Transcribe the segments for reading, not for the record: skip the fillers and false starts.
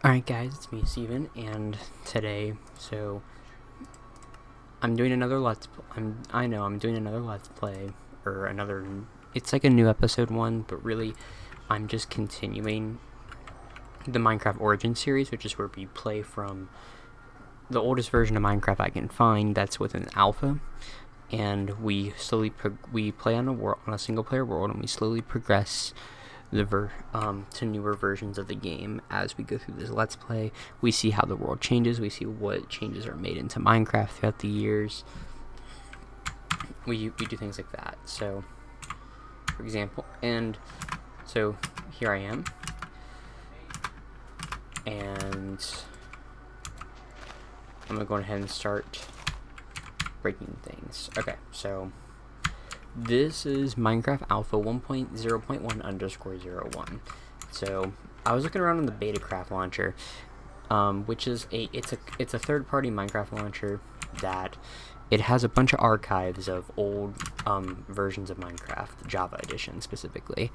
Alright guys, it's me Steven, and today, I'm doing another let's I'm doing another let's play, or another, it's like a new episode one, but really, I'm just continuing the Minecraft Origin series, which is where we play from the oldest version of Minecraft I can find that's within alpha, and we play on a single player world, and we slowly progress to newer versions of the game as we go through this let's play. We see how the world changes, we see what changes are made into Minecraft throughout the years. We do things like that. So for example, and so here I am, and I'm gonna go ahead and start breaking things. Okay, so this is Minecraft Alpha 1.0.1_01. So I was looking around on the BetaCraft launcher, which is it's a third-party Minecraft launcher that it has a bunch of archives of old versions of Minecraft, Java edition specifically,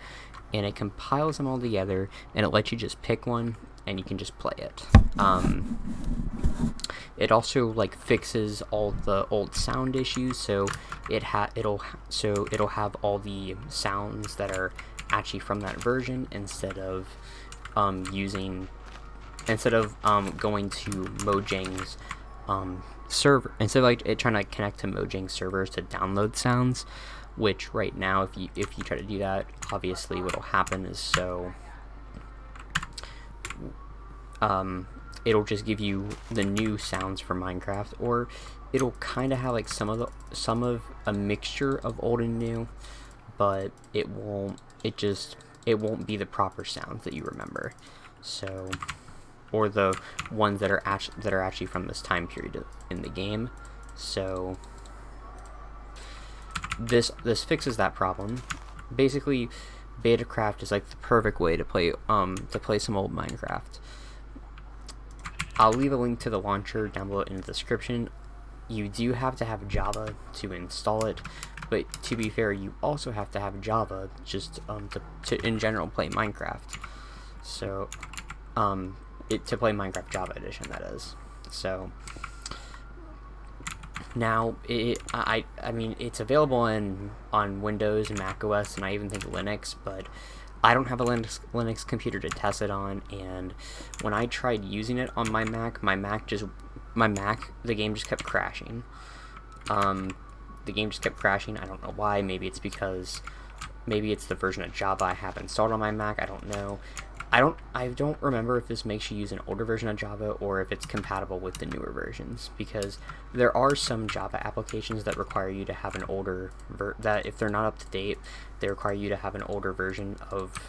and it compiles them all together, and it lets you just pick one and you can just play it. It also like fixes all the old sound issues, so it'll have all the sounds that are actually from that version instead of going to Mojang's server, instead of like it trying to connect to Mojang servers to download sounds, which right now if you try to do that, obviously what'll happen is it'll just give you the new sounds from Minecraft, or it'll kind of have like some of a mixture of old and new, but it won't be the proper sounds that you remember. So, or the ones that are actually from this time period in the game. So this fixes that problem. Basically, BetaCraft is like the perfect way to play some old Minecraft. I'll leave a link to the launcher down below in the description. You do have to have Java to install it, but to be fair, you also have to have Java just to in general play Minecraft. So to play Minecraft Java Edition, that is. So now I mean it's available on Windows and Mac OS, and I even think Linux, but I don't have a Linux computer to test it on, and when I tried using it on my Mac, the game just kept crashing. The game just kept crashing. I don't know why. Maybe it's the version of Java I have installed on my Mac. I don't know. I don't remember if this makes you use an older version of Java or if it's compatible with the newer versions, because there are some Java applications that require you to have an older that if they're not up to date, they require you to have an older version of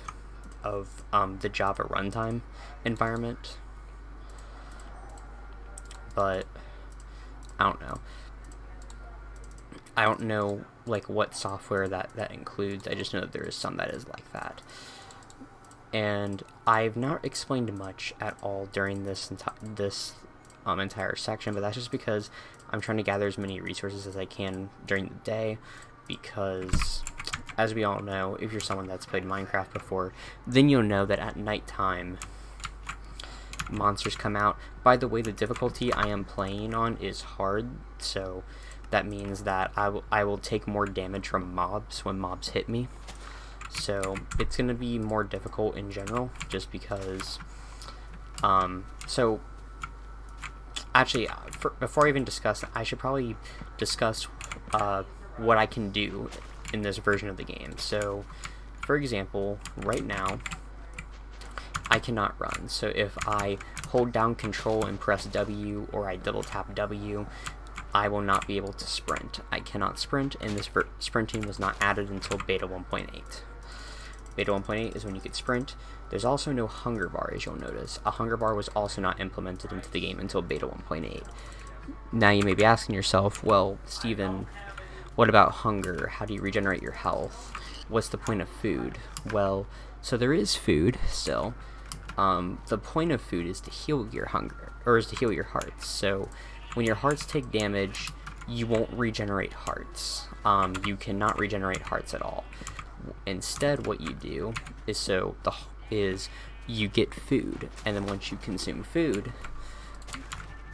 the Java runtime environment. But I don't know like what software that includes. I just know that there is some that is like that. And I've not explained much at all during this entire section, but that's just because I'm trying to gather as many resources as I can during the day, because as we all know, if you're someone that's played Minecraft before, then you'll know that at nighttime monsters come out. By the way, the difficulty I am playing on is hard, so that means that I will take more damage from mobs when mobs hit me. So it's going to be more difficult in general, just because so actually before I even discuss it, I should probably discuss what I can do in this version of the game. So for example, right now I cannot run. So if I hold down Control and press W, or I double tap W, I will not be able to sprint. I cannot sprint, and this sprinting was not added until beta 1.8. Beta 1.8 is when you could sprint. There's also no hunger bar, as you'll notice. A hunger bar was also not implemented into the game until beta 1.8. Now you may be asking yourself, well, Steven, what about hunger? How do you regenerate your health? What's the point of food? Well, so there is food still. The point of food is to heal your hunger, or is to heal your hearts. So when your hearts take damage, you won't regenerate hearts. You cannot regenerate hearts at all. Instead, what you do is you get food, and then once you consume food,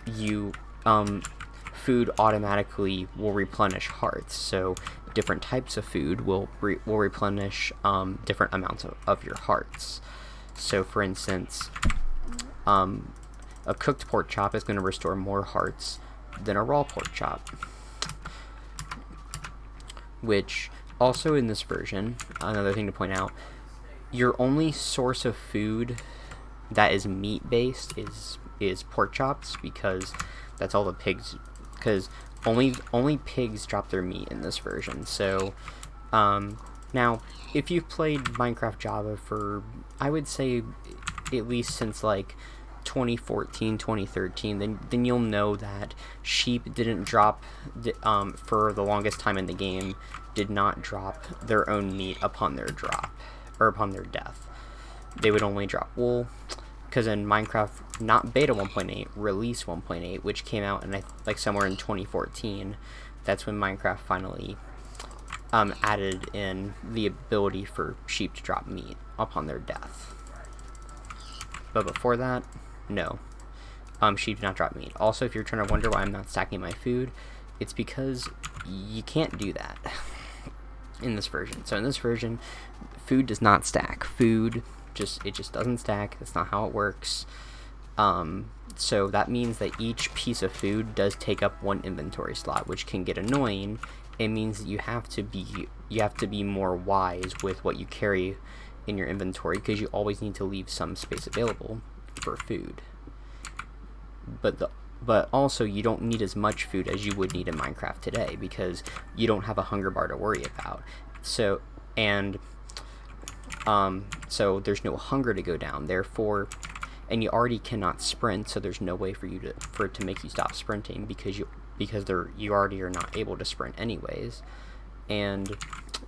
you food automatically will replenish hearts. So different types of food will replenish different amounts of your hearts. So for instance, a cooked pork chop is going to restore more hearts than a raw pork chop. Which, also in this version, another thing to point out, your only source of food that is meat-based is pork chops, because that's all the pigs, because only pigs drop their meat in this version. So, now, if you've played Minecraft Java for, I would say, at least since, like, 2014, 2013, then you'll know that sheep didn't drop, for the longest time in the game, did not drop their own meat upon their drop, or upon their death. They would only drop wool, because in Minecraft, not beta 1.8, release 1.8, which came out in, like, somewhere in 2014, that's when Minecraft finally added in the ability for sheep to drop meat upon their death. But before that, no. Sheep do not drop meat. Also, if you're trying to wonder why I'm not stacking my food, it's because you can't do that in this version. So in this version, food does not stack. Food just doesn't stack. That's not how it works. So that means that each piece of food does take up one inventory slot, which can get annoying. It means that you have to be more wise with what you carry in your inventory, because you always need to leave some space available for food. But also, you don't need as much food as you would need in Minecraft today, because you don't have a hunger bar to worry about. So there's no hunger to go down. Therefore, and you already cannot sprint, so there's no way for it to make you stop sprinting, because you already are not able to sprint anyways, and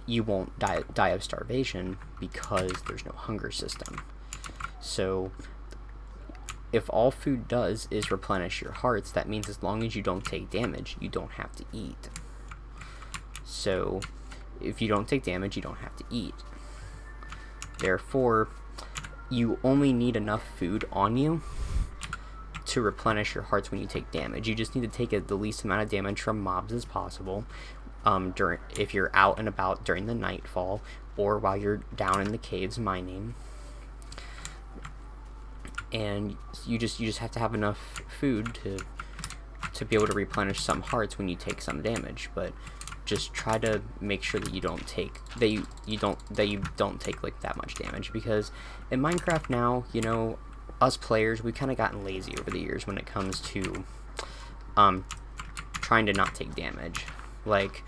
you won't die of starvation because there's no hunger system. So if all food does is replenish your hearts, that means as long as you don't take damage, you don't have to eat. So if you don't take damage, you don't have to eat. Therefore, you only need enough food on you to replenish your hearts when you take damage. You just need to take the least amount of damage from mobs as possible, if you're out and about during the nightfall, or while you're down in the caves mining. And you just have to have enough food to be able to replenish some hearts when you take some damage. But just try to make sure that you don't take like that much damage, because in Minecraft now, you know, us players, we've kind of gotten lazy over the years when it comes to trying to not take damage. Like,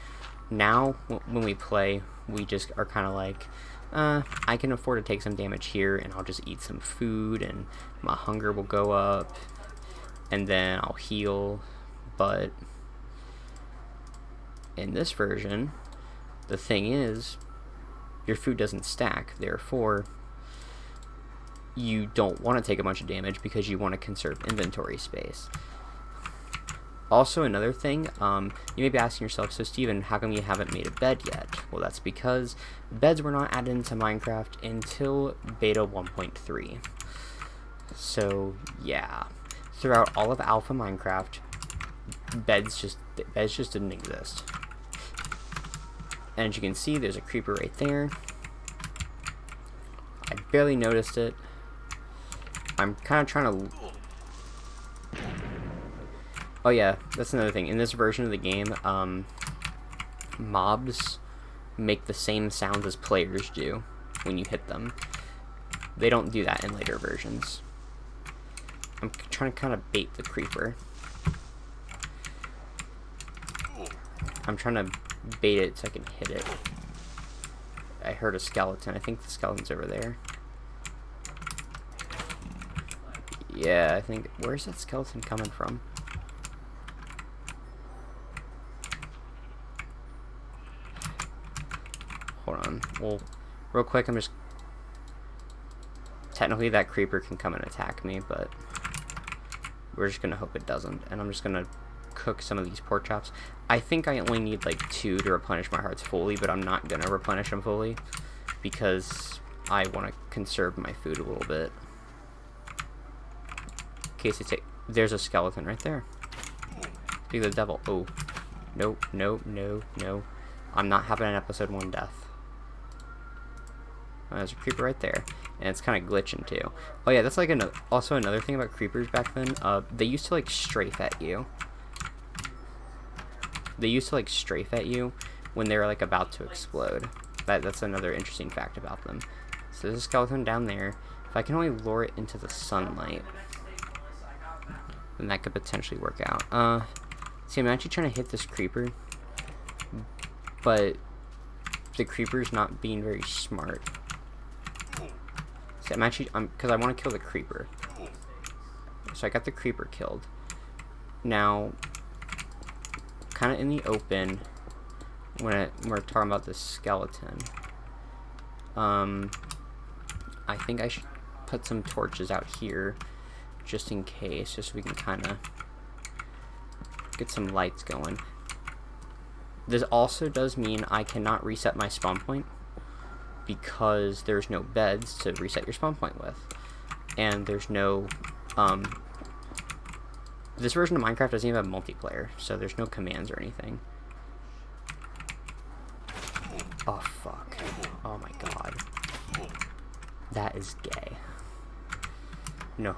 now when we play, we just are kind of like, I can afford to take some damage here, and I'll just eat some food, and my hunger will go up, and then I'll heal. But in this version, the thing is, your food doesn't stack. Therefore, you don't want to take a bunch of damage because you want to conserve inventory space. Also, another thing, you may be asking yourself, so Steven, how come you haven't made a bed yet? Well, that's because beds were not added into Minecraft until beta 1.3. So, yeah. Throughout all of alpha Minecraft, beds just didn't exist. And as you can see, there's a creeper right there. I barely noticed it. I'm kind of trying to... Oh yeah, that's another thing. In this version of the game, mobs make the same sounds as players do when you hit them. They don't do that in later versions. I'm trying to kind of bait the creeper. I'm trying to bait it so I can hit it. I heard a skeleton. I think the skeleton's over there. Yeah, I think... Where's that skeleton coming from? Hold on. Well, real quick, I'm just... Technically, that creeper can come and attack me, but... We're just gonna hope it doesn't. And I'm just gonna cook some of these pork chops. I think I only need, like, 2 to replenish my hearts fully, but I'm not gonna replenish them fully, because I want to conserve my food a little bit. case they take... There's a skeleton right there. Speak of the devil. Oh. No, no, no, no. I'm not having an episode 1 death. There's a creeper right there. And it's kind of glitching too. Oh yeah, that's like also another thing about creepers back then. They used to like strafe at you. They used to like strafe at you when they were like about to explode. That's another interesting fact about them. So there's a skeleton down there. If I can only lure it into the sunlight, then that could potentially work out. See, I'm actually trying to hit this creeper, but the creeper's not being very smart. See, because I want to kill the creeper. So I got the creeper killed. Now, kind of in the open, when we're talking about this skeleton, I think I should put some torches out here, just in case, just so we can kind of get some lights going. This also does mean I cannot reset my spawn point, because there's no beds to reset your spawn point with. And there's no, this version of Minecraft doesn't even have multiplayer, so there's no commands or anything. Oh, fuck. Oh my god. That is gay. No,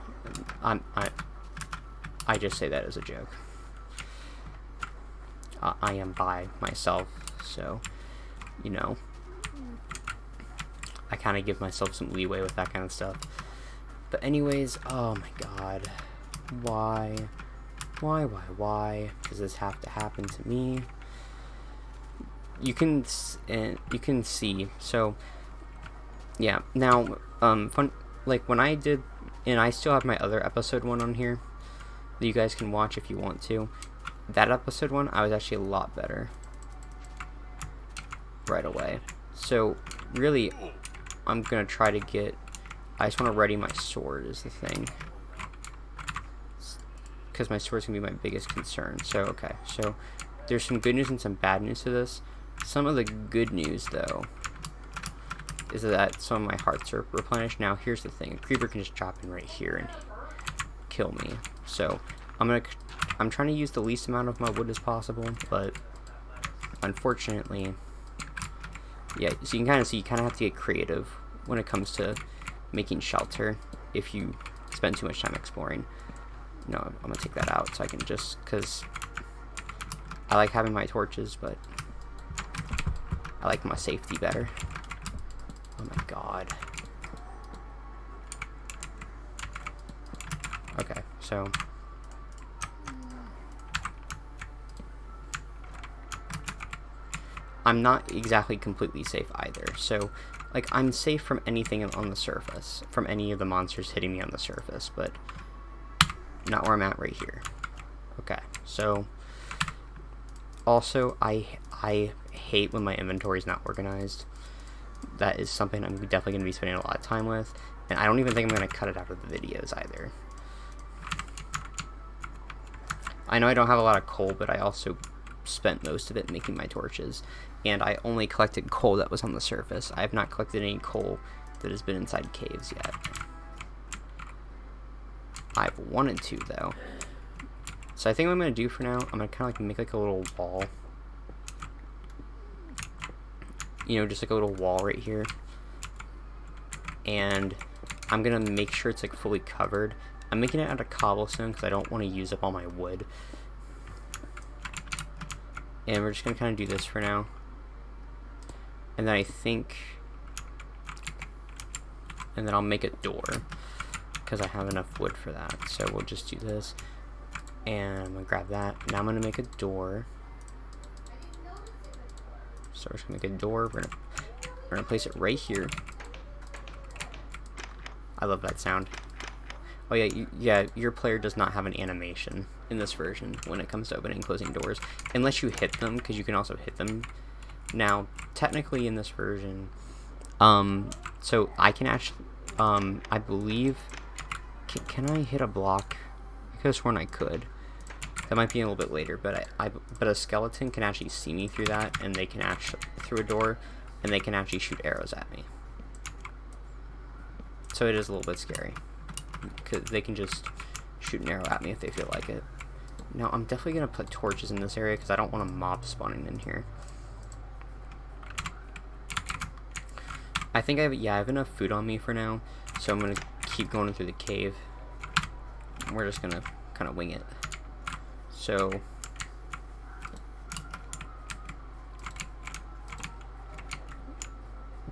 I just say that as a joke. I am bi myself, so, you know, I kind of give myself some leeway with that kind of stuff. But anyways, oh my god. Why? Why does this have to happen to me? You can see, so, yeah, now, fun, like, when I did, and I still have my other episode 1 on here, that you guys can watch if you want to. That episode 1, I was actually a lot better right away. So, really, I'm gonna try to get, I just want to ready my sword is the thing, because my sword's gonna be my biggest concern. So, okay, so there's some good news and some bad news to this. Some of the good news, though, is that some of my hearts are replenished. Now, here's the thing, a creeper can just drop in right here and kill me. So, I'm trying to use the least amount of my wood as possible, but unfortunately, yeah, so you can kind of see, you kind of have to get creative when it comes to making shelter if you spend too much time exploring. No, I'm gonna take that out so I can just, because I like having my torches, but I like my safety better. Oh my god. Okay, so I'm not exactly completely safe either. So, like, I'm safe from anything on the surface, from any of the monsters hitting me on the surface, but not where I'm at right here. Okay, so also I hate when my inventory is not organized. That is something I'm definitely going to be spending a lot of time with, and I don't even think I'm going to cut it out of the videos either. I know I don't have a lot of coal, but I also spent most of it making my torches, and I only collected coal that was on the surface. I have not collected any coal that has been inside caves yet. I've wanted to, though. So I think what I'm going to do for now, I'm going to kind of like make like a little wall. You know, just like a little wall right here. And I'm going to make sure it's like fully covered. I'm making it out of cobblestone because I don't want to use up all my wood. And we're just going to kind of do this for now. And then I think, and then I'll make a door because I have enough wood for that. So we'll just do this. And I'm going to grab that. Now I'm going to make a door. So we're just going to make a door. We're going to place it right here. I love that sound. Oh yeah, your player does not have an animation in this version when it comes to opening and closing doors, unless you hit them, because you can also hit them. Now, technically in this version, so I can actually, I believe, can I hit a block? I could have sworn I could. That might be a little bit later, but but a skeleton can actually see me through that, and they can actually, through a door, and they can actually shoot arrows at me. So it is a little bit scary, because they can just shoot an arrow at me if they feel like it. Now, I'm definitely going to put torches in this area because I don't want a mob spawning in here. I think I have enough food on me for now, so I'm going to keep going through the cave. We're just going to kind of wing it. So,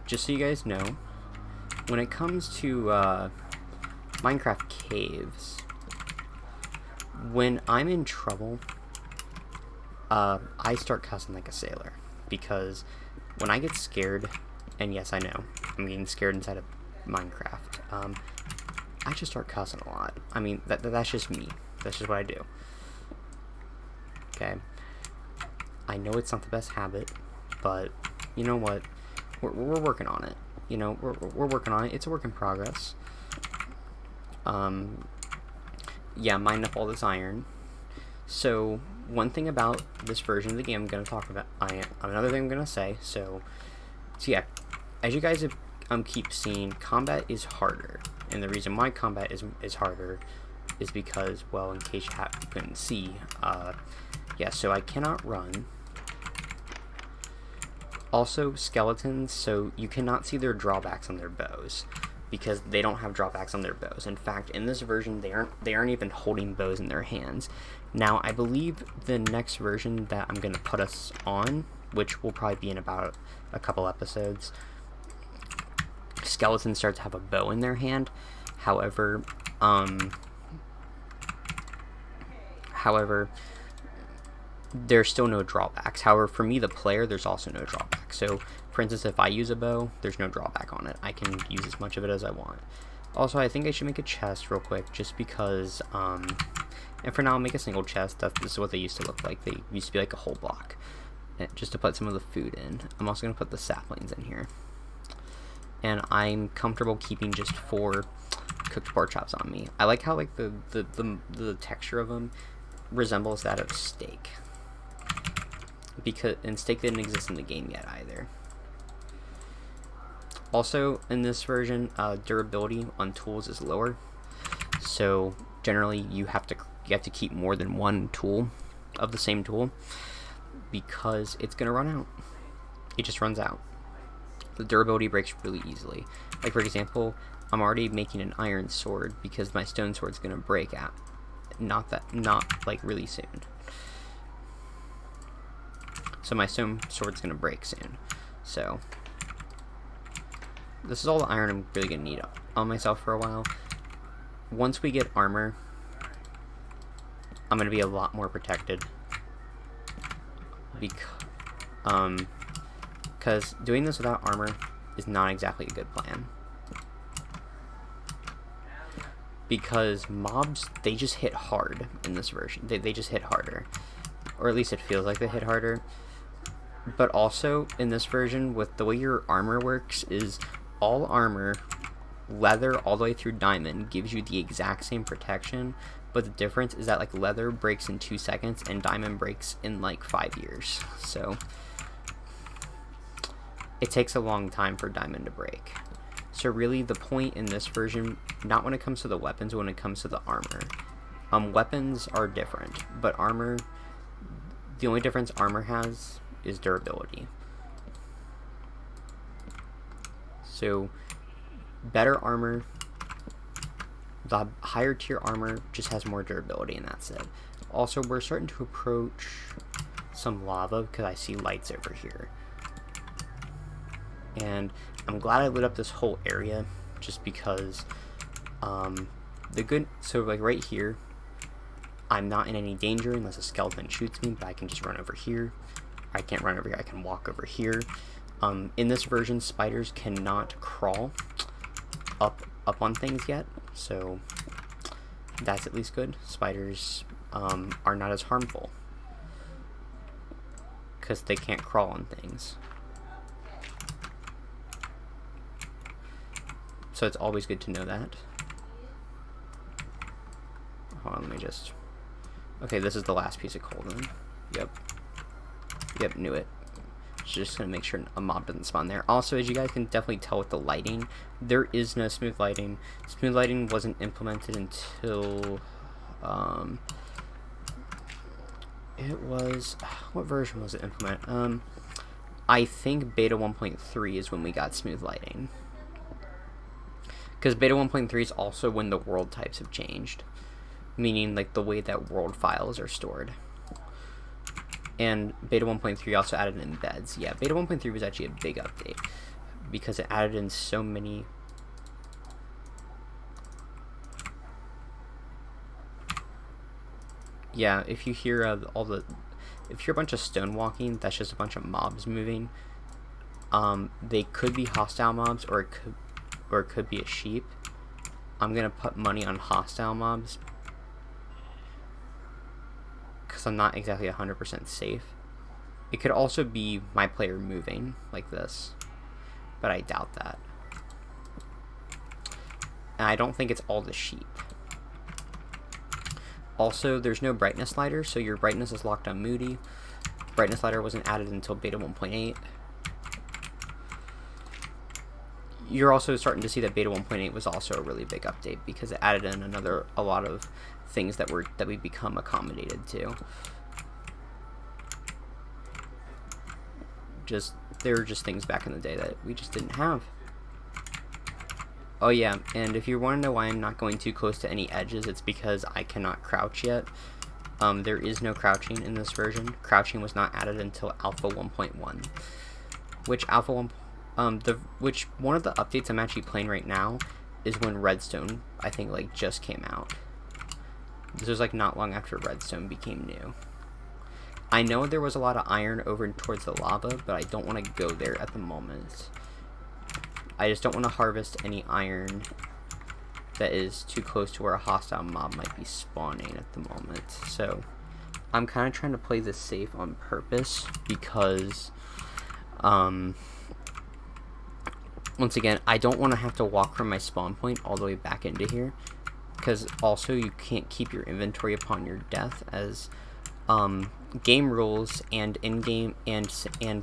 just so you guys know, when it comes to Minecraft caves, when I'm in trouble, I start cussing like a sailor, because when I get scared, and yes, I know, I'm getting scared inside of Minecraft, I just start cussing a lot. I mean, that's just me. That's just what I do. Okay? I know it's not the best habit, but you know what? We're working on it. You know, we're working on it. It's a work in progress. Yeah, mine up all this iron. So, one thing about this version of the game I'm going to talk about, another thing I'm going to say, so yeah, as you guys have, keep seeing, combat is harder, and the reason why combat is harder is because, well, in case you couldn't see, yeah, so I cannot run. Also, skeletons, so you cannot see their drawbacks on their bows, because they don't have drawbacks on their bows. In fact, in this version, they aren't even holding bows in their hands. Now, I believe the next version that I'm going to put us on, which will probably be in about a couple episodes, skeletons start to have a bow in their hand. However, there's still no drawbacks. However, for me, the player, there's also no drawback. So, for instance, if I use a bow, there's no drawback on it. I can use as much of it as I want. Also, I think I should make a chest real quick, just because, and for now, I'll make a single chest. This is what they used to look like. They used to be like a whole block, just to put some of the food in. I'm also going to put the saplings in here. And I'm comfortable keeping just 4 cooked pork chops on me. I like how, like, the texture of them resembles that of steak. And steak didn't exist in the game yet either. Also, in this version, durability on tools is lower, so generally you have to keep more than 1 tool of the same tool, because it's gonna run out. It just runs out. The durability breaks really easily. Like, for example, I'm already making an iron sword because my stone sword's gonna break out. Not like really soon. So my stone sword's gonna break soon. So this is all the iron I'm really gonna need on myself for a while. Once we get armor, I'm gonna be a lot more protected. Because doing this without armor is not exactly a good plan. Because mobs, they just hit hard in this version. They just hit harder. Or at least it feels like they hit harder. But also, in this version, with the way your armor works, is all armor, leather all the way through diamond, gives you the exact same protection, but the difference is that, like, leather breaks in 2 seconds, and diamond breaks in, like, 5 years. So, it takes a long time for diamond to break. So really, the point in this version, not when it comes to the weapons, but when it comes to the armor. Weapons are different, but armor, the only difference armor has is durability. So, better armor, the higher tier armor just has more durability, and that's it. Also, we're starting to approach some lava because I see lights over here. And I'm glad I lit up this whole area, just because so like right here, I'm not in any danger unless a skeleton shoots me, but I can just run over here. I can't run over here, I can walk over here. In this version, spiders cannot crawl up on things yet, so that's at least good. Spiders are not as harmful because they can't crawl on things. So it's always good to know that. Hold on, let me just... Okay, this is the last piece of coal then. Yep, knew it. Just gonna make sure a mob doesn't spawn there. Also, as you guys can definitely tell with the lighting, there is no smooth lighting. Smooth lighting wasn't implemented until... It was, what version was it implemented? I think beta 1.3 is when we got smooth lighting. Because beta 1.3 is also when the world types have changed. Meaning, like, the way that world files are stored. And beta 1.3 also added embeds. Yeah, beta 1.3 was actually a big update. Because it added in so many... Yeah, if you hear if you hear a bunch of stone walking, that's just a bunch of mobs moving. They could be hostile mobs, or it could be a sheep. I'm gonna put money on hostile mobs because I'm not exactly 100% safe. It could also be my player moving like this, but I doubt that. And I don't think it's all the sheep. Also, there's no brightness slider, so your brightness is locked on moody. Brightness slider wasn't added until beta 1.8. You're also starting to see that beta 1.8 was also a really big update because it added in a lot of things that we become accommodated to. There were just things back in the day that we just didn't have. Oh yeah, and if you want to know why I'm not going too close to any edges, it's because I cannot crouch yet. There is no crouching in this version. Crouching was not added until Alpha 1.1, which which one of the updates I'm actually playing right now is when Redstone, I think, like, just came out. This was like not long after Redstone became new. I know there was a lot of iron over towards the lava, but I don't want to go there at the moment. I just don't want to harvest any iron that is too close to where a hostile mob might be spawning at the moment. So I'm kind of trying to play this safe on purpose because, once again, I don't want to have to walk from my spawn point all the way back into here. Because also you can't keep your inventory upon your death, as game rules and in-game and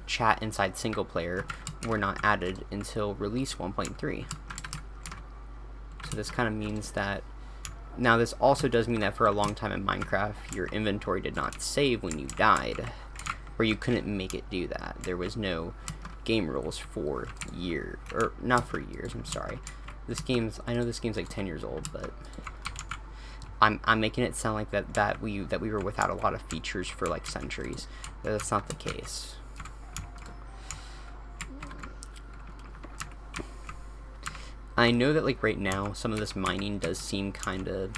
chat inside single player were not added until release 1.3. So this kind of means that, now this also does mean that for a long time in Minecraft, your inventory did not save when you died, or you couldn't make it do that. There was no game rules for years, or not for years, I'm sorry. I know this game's like 10 years old, but I'm making it sound like that we were without a lot of features for like centuries. That's not the case. I know that, like, right now some of this mining does seem kind of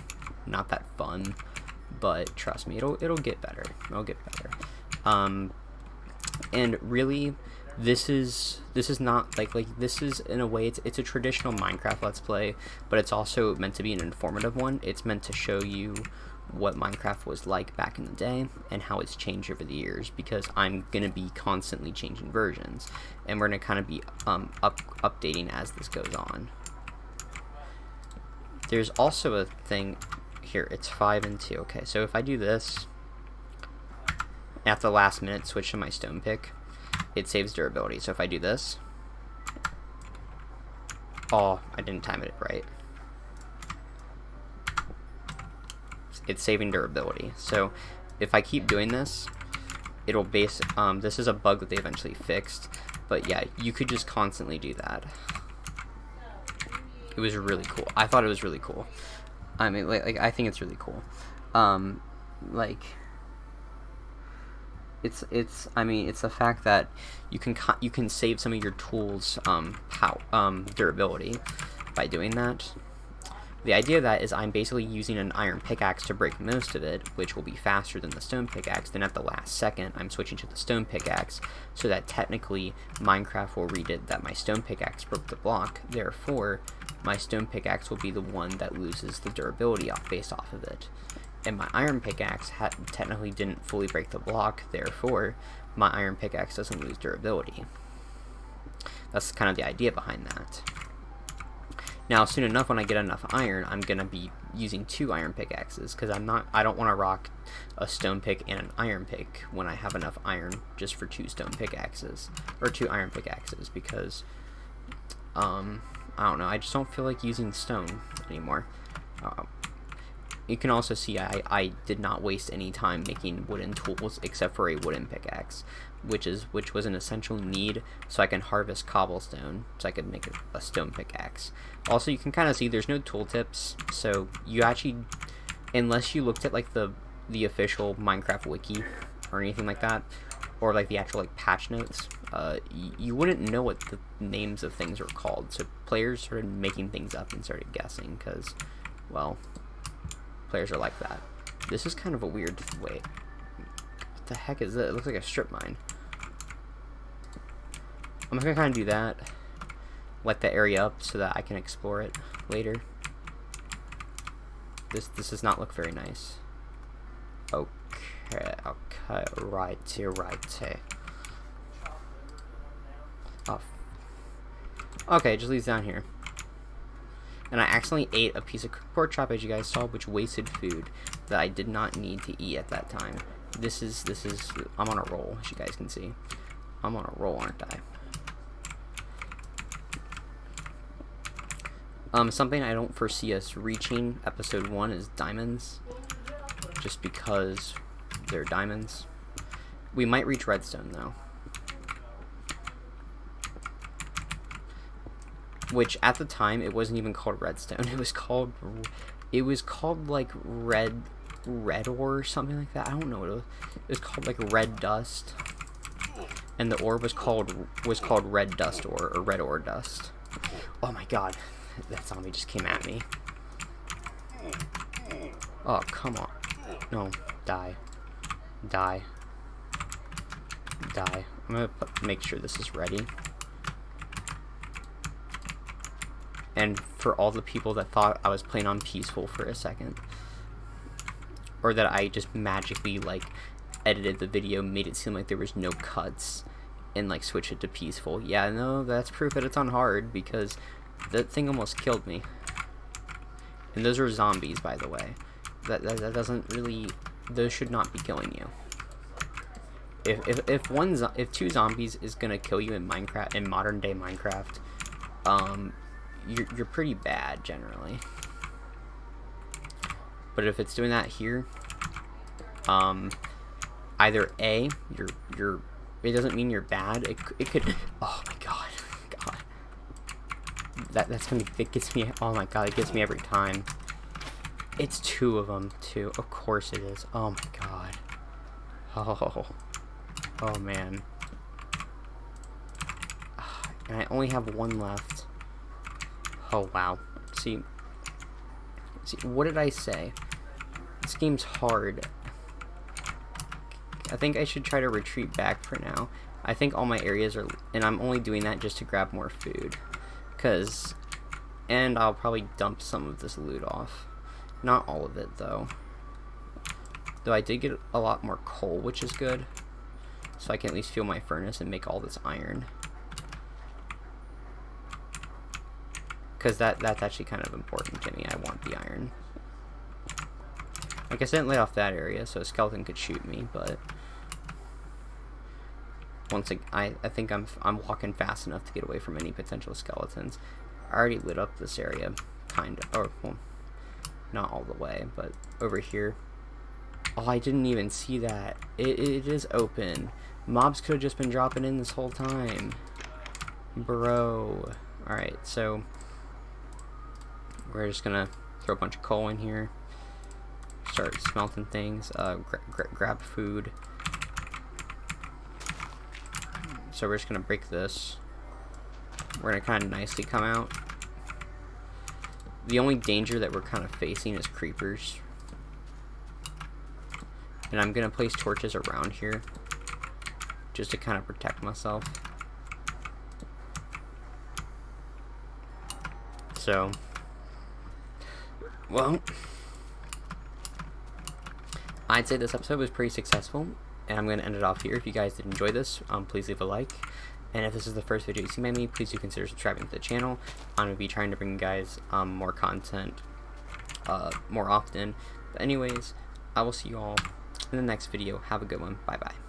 not that fun, but trust me, it'll get better. It'll get better. And really, this is not like this is, in a way, it's a traditional Minecraft Let's Play, but it's also meant to be an informative one. It's meant to show you what Minecraft was like back in the day and how it's changed over the years, because I'm gonna be constantly changing versions, and we're gonna kind of be updating as this goes on. There's also a thing here. It's 5 and 2. Okay, so if I do this at the last minute, switch to my stone pick, it saves durability. So if I do this, oh, I didn't time it right. It's saving durability. So if I keep doing this, it'll this is a bug that they eventually fixed, but yeah, you could just constantly do that. It was really cool. I thought it was really cool. I mean, like I think it's really cool. Like, I mean, it's the fact that you can save some of your tools durability by doing that. The idea of that is I'm basically using an iron pickaxe to break most of it, which will be faster than the stone pickaxe. Then at the last second, I'm switching to the stone pickaxe, so that technically Minecraft will read it that my stone pickaxe broke the block. Therefore, my stone pickaxe will be the one that loses the durability based off of it. And my iron pickaxe technically didn't fully break the block. Therefore, my iron pickaxe doesn't lose durability. That's kind of the idea behind that. Now, soon enough, when I get enough iron, I'm gonna be using 2 iron pickaxes, because I don't want to rock a stone pick and an iron pick when I have enough iron just for 2 stone pickaxes, or 2 iron pickaxes, because I don't know, I just don't feel like using stone anymore. you can also see I did not waste any time making wooden tools except for a wooden pickaxe, which was an essential need so I can harvest cobblestone, so I could make a stone pickaxe. Also, you can kind of see there's no tooltips, so you actually, unless you looked at like the official Minecraft wiki or anything like that, or like the actual like patch notes, you wouldn't know what the names of things are called. So players started making things up and started guessing because, well, players are like that. This is kind of a weird way. What the heck is it? It looks like a strip mine. I'm gonna kind of do that, let the area up so that I can explore it later. This does not look very nice. Okay, righty. Oh. Okay, it just leads down here. And I accidentally ate a piece of pork chop, as you guys saw, which wasted food that I did not need to eat at that time. This is I'm on a roll, as you guys can see. I'm on a roll, aren't I? Something I don't foresee us reaching episode 1 is diamonds, just because they're diamonds. We might reach redstone though, which at the time it wasn't even called redstone. It was called like red ore or something like that. I don't know what it was. It was called like red dust, and the ore was called red dust ore, or red ore dust. Oh my god, that zombie just came at me. Oh, come on. No, die. I'm gonna make sure this is ready. And for all the people that thought I was playing on peaceful for a second, or that I just magically like edited the video, made it seem like there was no cuts, and like switched it to peaceful. Yeah, no, that's proof that it's on hard, because that thing almost killed me. And those are zombies, by the way. That doesn't really, those should not be killing you. If two zombies is gonna kill you in Minecraft, in modern day Minecraft, you're pretty bad generally. But if it's doing that here, either A, you're it doesn't mean you're bad. It could. Oh my god, that gets me. Oh my god, it gets me every time. It's two of them too. Of course it is. Oh my god. Oh man. And I only have one left. Oh wow. See, what did I say? This game's hard. I think I should try to retreat back for now. I think all my areas are, and I'm only doing that just to grab more food. And I'll probably dump some of this loot off. Not all of it though. Though I did get a lot more coal, which is good. So I can at least fuel my furnace and make all this iron. Because that's actually kind of important to me. I want the iron. Like I said, I didn't lay off that area, so a skeleton could shoot me, but once I think I'm walking fast enough to get away from any potential skeletons. I already lit up this area, kind of, or well, not all the way, but over here. Oh, I didn't even see that. It is open. Mobs could have just been dropping in this whole time, bro. All right, so we're just gonna throw a bunch of coal in here. Start smelting things. Grab food. So we're just gonna break this. We're gonna kind of nicely come out. The only danger that we're kind of facing is creepers. And I'm gonna place torches around here just to kind of protect myself. So, well, I'd say this episode was pretty successful, and I'm going to end it off here. If you guys did enjoy this, please leave a like. And if this is the first video you see by me, please do consider subscribing to the channel. I'm going to be trying to bring you guys more content more often. But anyways, I will see you all in the next video. Have a good one. Bye-bye.